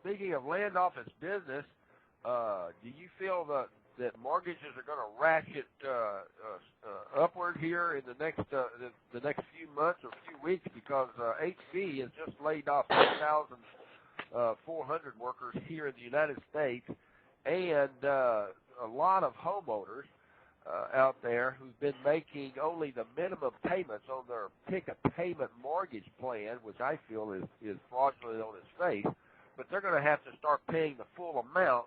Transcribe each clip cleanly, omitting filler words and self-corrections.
speaking of land office business, do you feel that mortgages are going to ratchet upward here in the next few months or few weeks? Because HB has just laid off 400 workers here in the United States, and a lot of homeowners out there who've been making only the minimum payments on their pick-a-payment mortgage plan, which I feel is fraudulent on its face, but they're going to have to start paying the full amount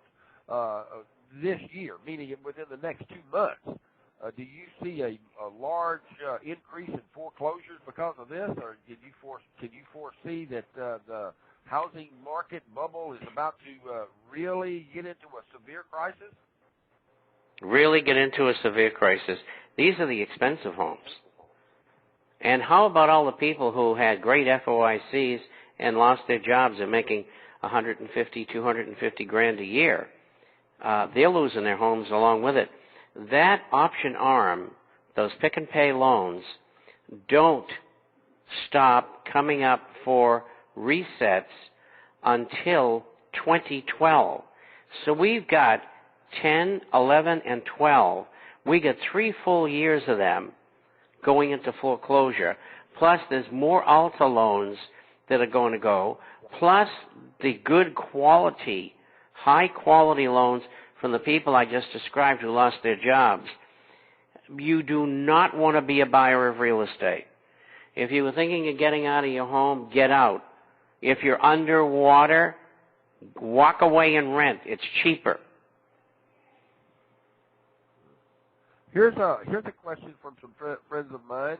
this year, meaning within the next 2 months. Do you see a large increase in foreclosures because of this, or can you foresee that the housing market bubble is about to really get into a severe crisis? Really get into a severe crisis. These are the expensive homes. And how about all the people who had great FOICs and lost their jobs and making $150,000, $250,000 a year? They're losing their homes along with it. That option arm, those pick-and-pay loans, don't stop coming up for resets until 2012. So we've got 10, 11, and 12. We get 3 full years of them going into foreclosure. Plus, there's more Alta loans that are going to go. Plus, the good quality, high-quality loans from the people I just described who lost their jobs. You do not want to be a buyer of real estate. If you were thinking of getting out of your home, get out. If you're underwater, walk away and rent. It's cheaper. Here's a question from some friends of mine.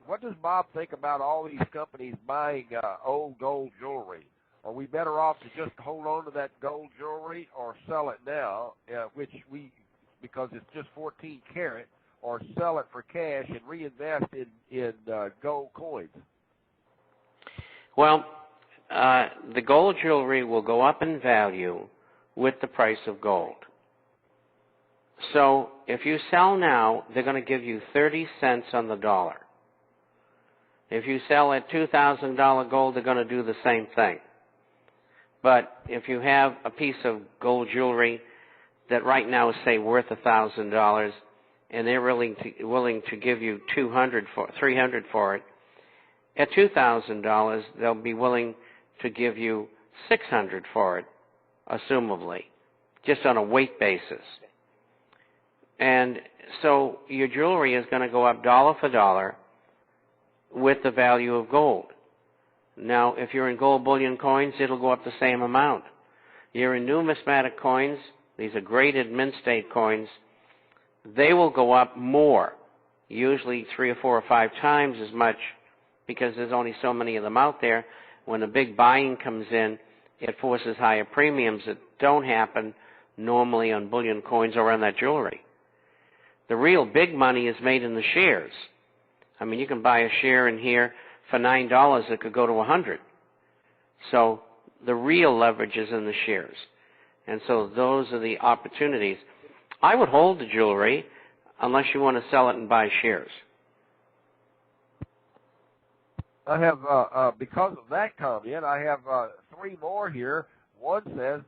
What does Bob think about all these companies buying old gold jewelry? Are we better off to just hold on to that gold jewelry or sell it now, because it's just 14 karat, or sell it for cash and reinvest in gold coins? Well, the gold jewelry will go up in value with the price of gold. So if you sell now, they're going to give you 30 cents on the dollar. If you sell at $2,000 gold, they're going to do the same thing. But if you have a piece of gold jewelry that right now is, say, worth $1,000, and they're willing to give you $300 for it, at $2,000, they'll be willing to give you $600 for it, assumably, just on a weight basis. And so your jewelry is going to go up dollar for dollar with the value of gold. Now, if you're in gold bullion coins, it'll go up the same amount. You're in numismatic coins, these are graded mint state coins, they will go up more, usually 3 or 4 or 5 times as much, because there's only so many of them out there. When a big buying comes in, it forces higher premiums that don't happen normally on bullion coins or on that jewelry. The real big money is made in the shares. I mean, you can buy a share in here for $9 that could go to $100. So the real leverage is in the shares. And so those are the opportunities. I would hold the jewelry unless you want to sell it and buy shares. I have, because of that comment, I have 3 more here. One says,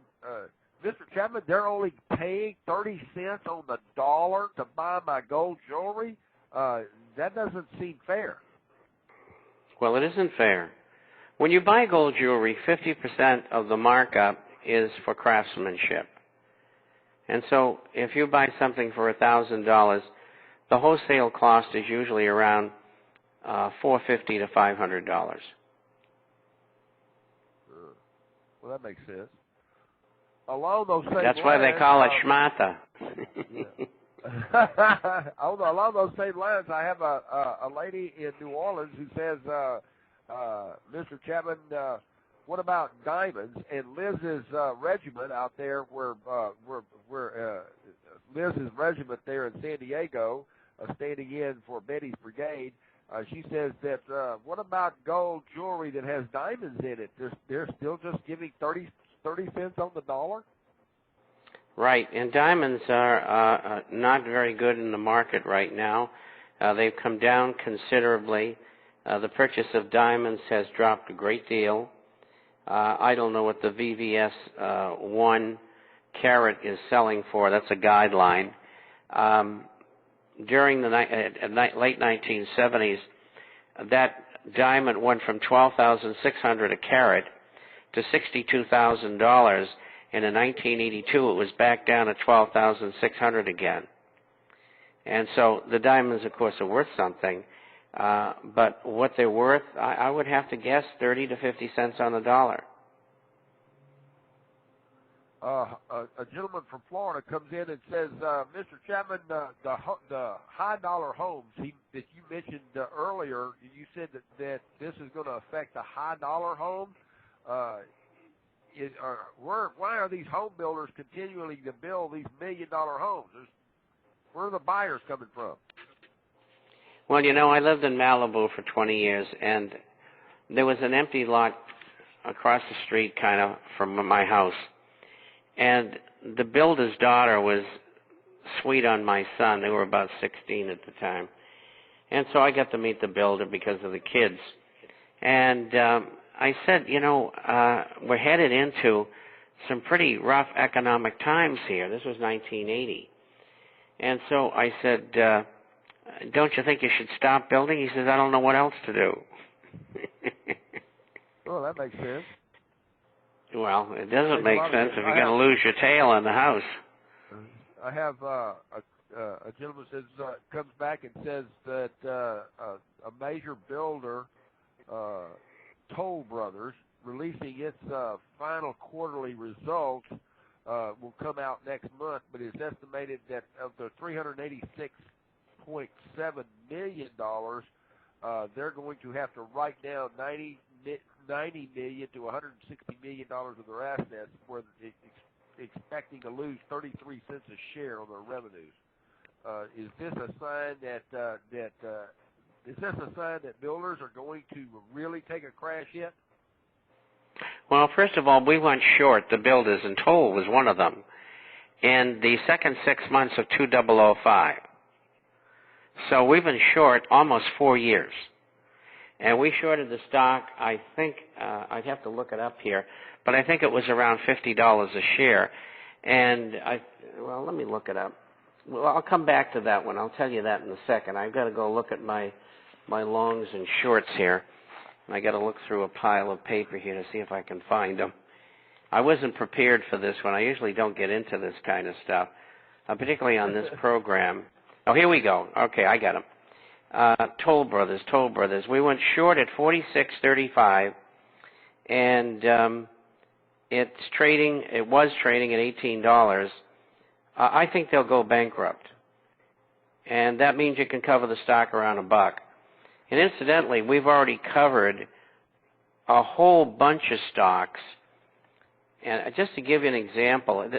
Mr. Chapman, they're only paying 30 cents on the dollar to buy my gold jewelry? That doesn't seem fair. Well, it isn't fair. When you buy gold jewelry, 50% of the markup is for craftsmanship. And so if you buy something for $1,000, the wholesale cost is usually around $450 to $500. Well, that makes sense. Along those same That's why they call it schmata. Along those same lines, I have a lady in New Orleans who says, Mr. Chapman, what about diamonds? And Liz's regiment out there, where Liz's regiment there in San Diego, standing in for Betty's brigade, she says that what about gold jewelry that has diamonds in it? They're still just giving 30 cents on the dollar? Right, and diamonds are not very good in the market right now. They've come down considerably. The purchase of diamonds has dropped a great deal. I don't know what the VVS 1 carat is selling for. That's a guideline. During the late 1970s, that diamond went from $12,600 a carat to $62,000, and in 1982 it was back down to $12,600 again. And so the diamonds, of course, are worth something, but what they're worth, I would have to guess 30 to 50 cents on the dollar. A gentleman from Florida comes in and says, Mr. Chapman, the high dollar homes that you mentioned earlier, you said that this is going to affect the high dollar homes. Why are these home builders continuing to build these $1 million homes? Where are the buyers coming from? Well, you know, I lived in Malibu for 20 years, and there was an empty lot across the street kind of from my house. And the builder's daughter was sweet on my son. They were about 16 at the time. And so I got to meet the builder because of the kids. And I said, you know, we're headed into some pretty rough economic times here. This was 1980. And so I said, don't you think you should stop building? He says, I don't know what else to do. Well, that makes sense. Well, it doesn't make sense if you're going to lose your tail in the house. I have a gentleman says comes back and says that a major builder, Toll Brothers, releasing its final quarterly results, will come out next month, but it's estimated that of the $386.7 million, they're going to have to write down $90 million to $160 million of their assets, where they're expecting to lose 33 cents a share on their revenues. Is this a sign that builders are going to really take a crash hit? Well, first of all, we went short, the builders, and Toll was one of them, in the second 6 months of 2005. So we've been short almost 4 years. And we shorted the stock, I think, I'd have to look it up here, but I think it was around $50 a share. And well, let me look it up. Well, I'll come back to that one. I'll tell you that in a second. I've got to go look at my longs and shorts here. And I got to look through a pile of paper here to see if I can find them. I wasn't prepared for this one. I usually don't get into this kind of stuff, particularly on this program. Oh, here we go. Okay, I got them. Toll Brothers. We went short at $46.35, and it was trading at $18. I think they'll go bankrupt, and that means you can cover the stock around $1. And incidentally, we've already covered a whole bunch of stocks. And just to give you an example,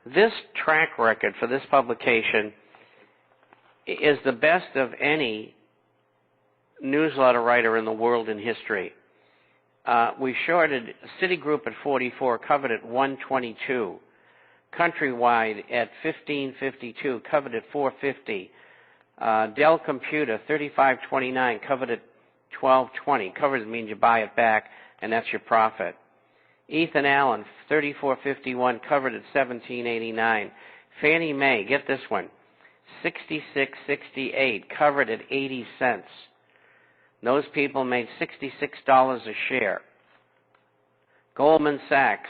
this track record for this publication is the best of any newsletter writer in the world in history. We shorted Citigroup at 44, covered at 122. Countrywide at 1552, covered at 450. Dell Computer 3529, covered at 1220. Covered means you buy it back, and that's your profit. Ethan Allen 3451, covered at 1789. Fannie Mae, get this one, 6668, covered at 80 cents. Those people made $66 a share. Goldman Sachs,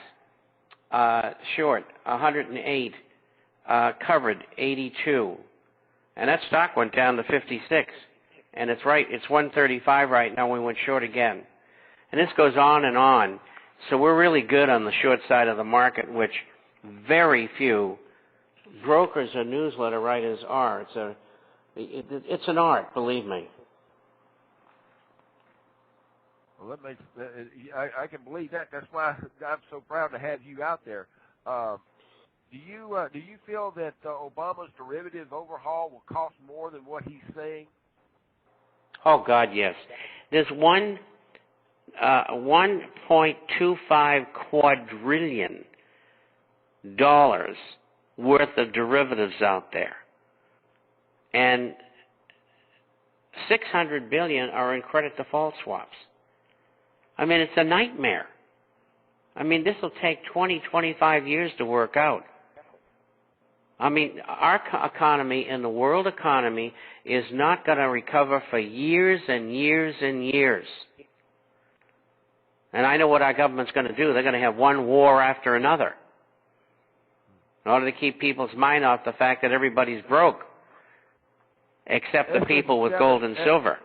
short, 108, covered 82. And that stock went down to 56. And it's 135 right now. We went short again. And this goes on and on. So we're really good on the short side of the market, which very few brokers or newsletter writers are. It's an art, believe me. Well, that makes I can believe that. That's why I'm so proud to have you out there. Do you feel that Obama's derivative overhaul will cost more than what he's saying? Oh God, yes. There's 1.25 quadrillion dollars worth of derivatives out there, and 600 billion are in credit default swaps. I mean, it's a nightmare. I mean, this will take 20, 25 years to work out. I mean, our economy and the world economy is not going to recover for years and years and years. And I know what our government's going to do. They're going to have one war after another in order to keep people's mind off the fact that everybody's broke, except the people with gold and silver.